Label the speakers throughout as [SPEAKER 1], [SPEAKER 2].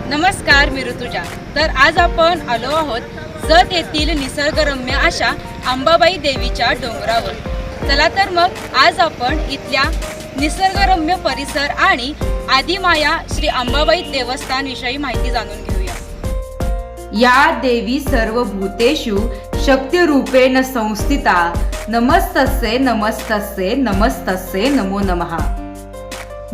[SPEAKER 1] नमस्कार, मी ऋतुजा। तर आज आपण आलो आहोत जत येथील निसर्गरम्य अशा अंबाबाई देवीच्या डोंगरावर। चला तर मग आज आपण इथल्या निसर्गरम्य परिसर आणि आदिमाया श्री अंबाबाई देवस्थान विषयी माहिती जाणून घेऊया।
[SPEAKER 2] या देवी सर्व भूतेषु शक्ती रूपेण संस्थिता। नमस्तस्ये नमस्तस्ये नमस्तस्ये नमो नमः।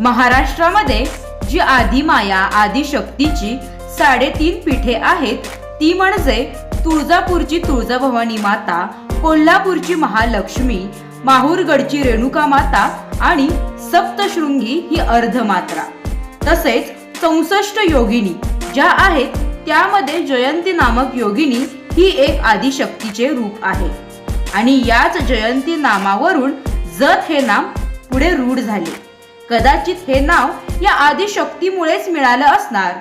[SPEAKER 2] महाराष्ट्रामध्ये जी आदिमाया आदिशक्तीची 3.5 पीठे आहेत ती म्हणजे तुळजापूरची तुळजाभवानी माता, कोल्हापूरची महालक्ष्मी, माहूरगडची रेणुका माता आणि सप्तशृंगी ही अर्धमात्रा। तसेच 64 योगिनी ज्या आहेत त्यामध्ये जयंती नामक योगिनी ही एक आदिशक्तीचे रूप आहे आणि याच जयंती नामावरून जत हे नाम पुढे रूढ झाले। कदाचित हे नाव या आदिशक्तीमुळेच मिळालं असणार।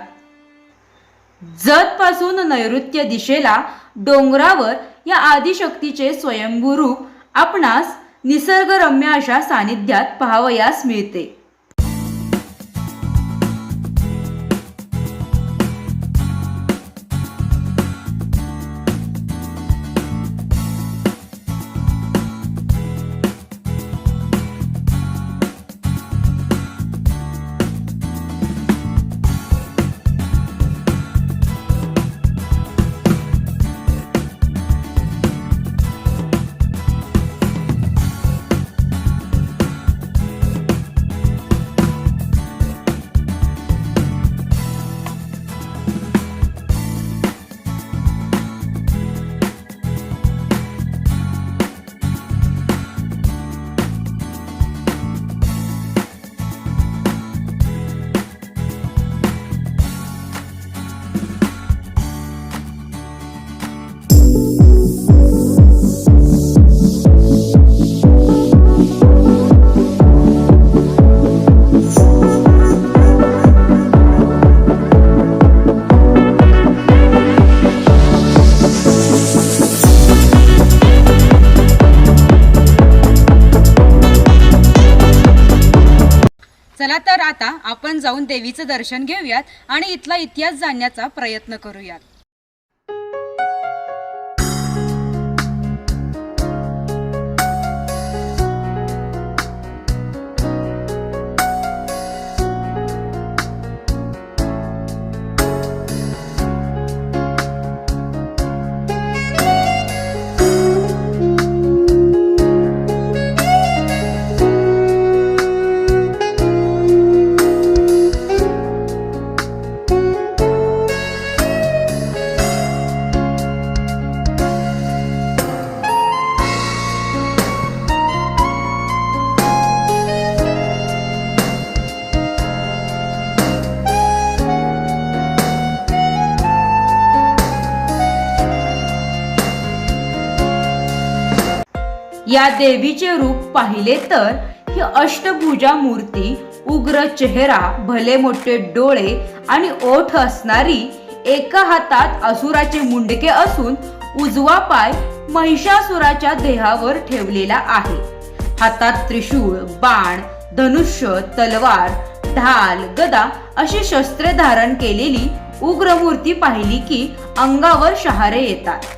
[SPEAKER 2] जत पासून नैऋत्य दिशेला डोंगरावर या आदिशक्तीचे स्वयंभू रूप आपणास निसर्गरम्य अशा सानिध्यात पाहावयास मिळते।
[SPEAKER 1] चला तर आता आपण जाऊन देवीचं दर्शन घेऊयात आणि इथला इतिहास जाणण्याचा प्रयत्न करूयात।
[SPEAKER 2] या देवीचे रूप पाहिले तर ही अष्टभुजा मूर्ती, उग्र चेहरा, भले मोठे डोळे आणि ओठ असणारी, एका हातात असुराचे मुंडके असून उजवा पाय महिषासुराच्या देहावर ठेवलेला आहे। हातात त्रिशूळ, बाण, धनुष्य, तलवार, ढाल, गदा अशी शस्त्रे धारण केलेली उग्र मूर्ती पाहिली की अंगावर शहारे येतात।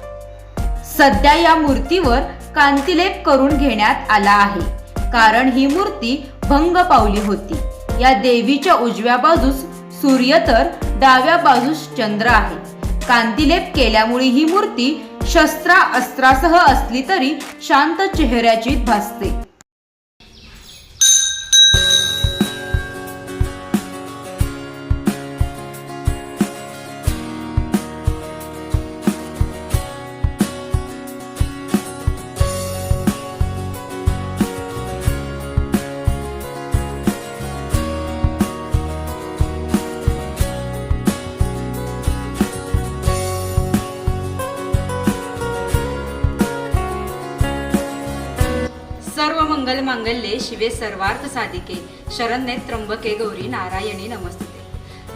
[SPEAKER 2] सध्या या मूर्तीवर कांतिलेप करून घेण्यात आला आहे कारण ही मूर्ती भंग पावली होती। या देवीच्या उजव्या बाजूस सूर्य तर डाव्या बाजूस चंद्र आहे। कांतिलेप केल्यामुळे ही मूर्ती शस्त्रा अस्त्रासह असली तरी शांत चेहऱ्याची भासते।
[SPEAKER 1] सर्व मंगल मांगल्ये शिवे सर्वार्थ साधिके, शरण्ये त्र्यंबके गौरी नारायणी नमस्ते।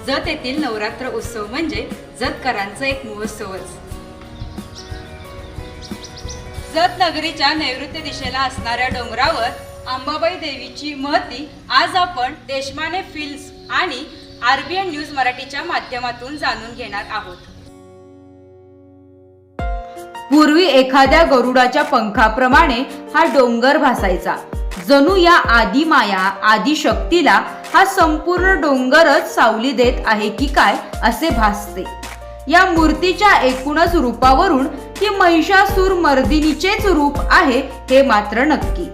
[SPEAKER 1] जत येथील नवरात्र उत्सव म्हणजे जतकरांचा एक महोत्सवच। जत नगरीच्या नैऋत्य दिशेला असणाऱ्या डोंगरावर अंबाबाई देवीची महती आज आपण देशमाने फिल्म्स आणि RBN न्यूज मराठीच्या माध्यमातून जाणून घेणार आहोत.
[SPEAKER 2] पूर्वी एखाद्या गरुडाच्या पंखाप्रमाणे हा डोंगर भासायचा. जणू या आदी माया आदी शक्तीला हा संपूर्ण डोंगरच सावली देत आहे की काय असे भासते. या मूर्तीच्या एकूणच रूपावरून ही महिषासूर मर्दिनीचेच रूप आहे हे मात्र नक्की.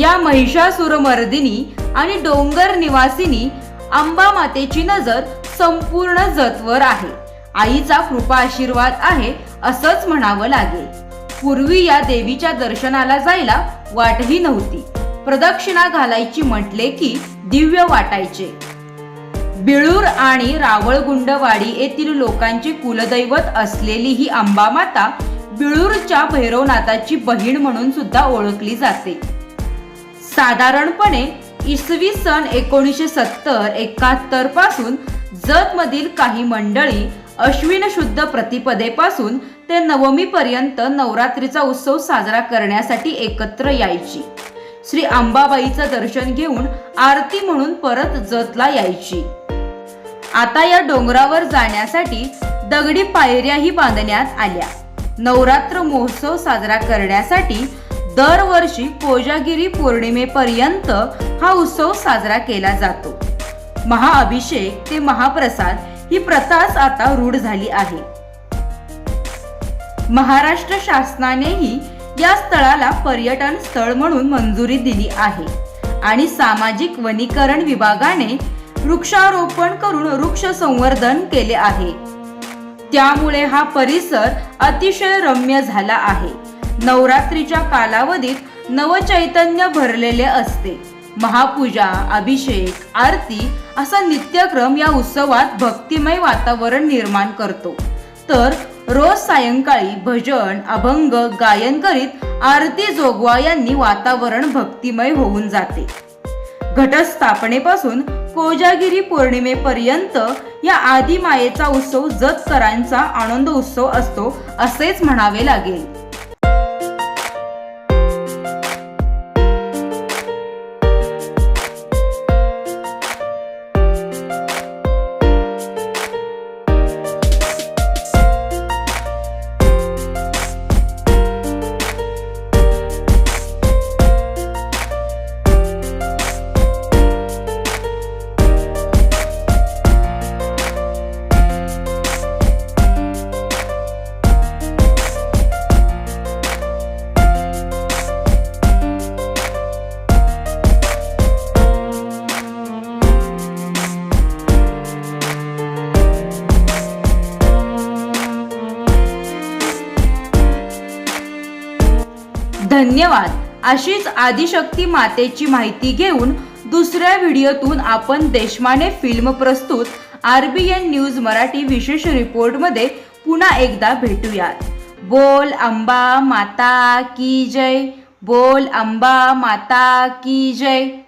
[SPEAKER 2] या महिषासूर मर्दिनी आणि डोंगर निवासिनी अंबा मातेची नजर संपूर्ण जतवर आहे. आईचा कृपा आशीर्वाद आहे असंच म्हणावं लागेल. पूर्वी या देवीच्या दर्शनाला जायला वाटही नव्हती. प्रदक्षिणा घालायची म्हटले की दिव्य वाटायचे. बिळूर आणि रावळगुंडवाडी येथील लोकांची कुलदैवत असलेली ही अंबा माता बिळूरच्या भैरवनाथाची बहीण म्हणून सुद्धा ओळखली जाते. साधारणपणे इसवी सन 1970-71 पासून जत मधील काही मंडळी अश्विन शुद्ध प्रतिपदेपासून ते नवमी पर्यंत नवरात्रीचा उत्सव साजरा करण्यासाठी एकत्र यायची. श्री अंबाबाईचं दर्शन घेऊन आरती म्हणून परत जतला यायची. आता या डोंगरावर जाण्यासाठी दगडी पायऱ्याही बांधण्यात आल्या. नवरात्र महोत्सव साजरा करण्यासाठी दरवर्षी कोजागिरी पौर्णिमेपर्यंत हा उत्सव साजरा केला जातो. महाअभिषेक ते महाप्रसाद ही प्रथाच आता रूढ झाली आहे. महाराष्ट्र शासनानेही या स्थळाला पर्यटन स्थळ म्हणून मंजुरी दिली आहे आणि सामाजिक वनीकरण विभागाने वृक्षारोपण करून वृक्ष संवर्धन केले आहे. त्यामुळे हा परिसर अतिशय रम्य झाला आहे. नवरात्रीच्या कालावधीत नवचैतन्य भरलेले असते. महापूजा, अभिषेक, आरती असा नित्यक्रम या उत्सवात भक्तिमय वातावरण निर्माण करतो. तर रोज सायंकाळी भजन, अभंग गायन करीत आरती जोगवा वातावरण भक्तिमय होऊन जाते. घटस्थापनेपासून कोजागिरी पौर्णिमेपर्यंत या आदी मायेचा उत्सव जतकरांचा आनंद उत्सव असतो असेच म्हणावे लागेल. धन्यवाद. अशीच आदिशक्ती मातेची माहिती घेऊन दुसऱ्या व्हिडिओतून आपण देशमाने फिल्म प्रस्तुत RBN न्यूज मराठी विशेष रिपोर्ट मध्ये पुन्हा एकदा भेटूयात. बोल अंबा माता की जय. बोल अंबा माता की जय.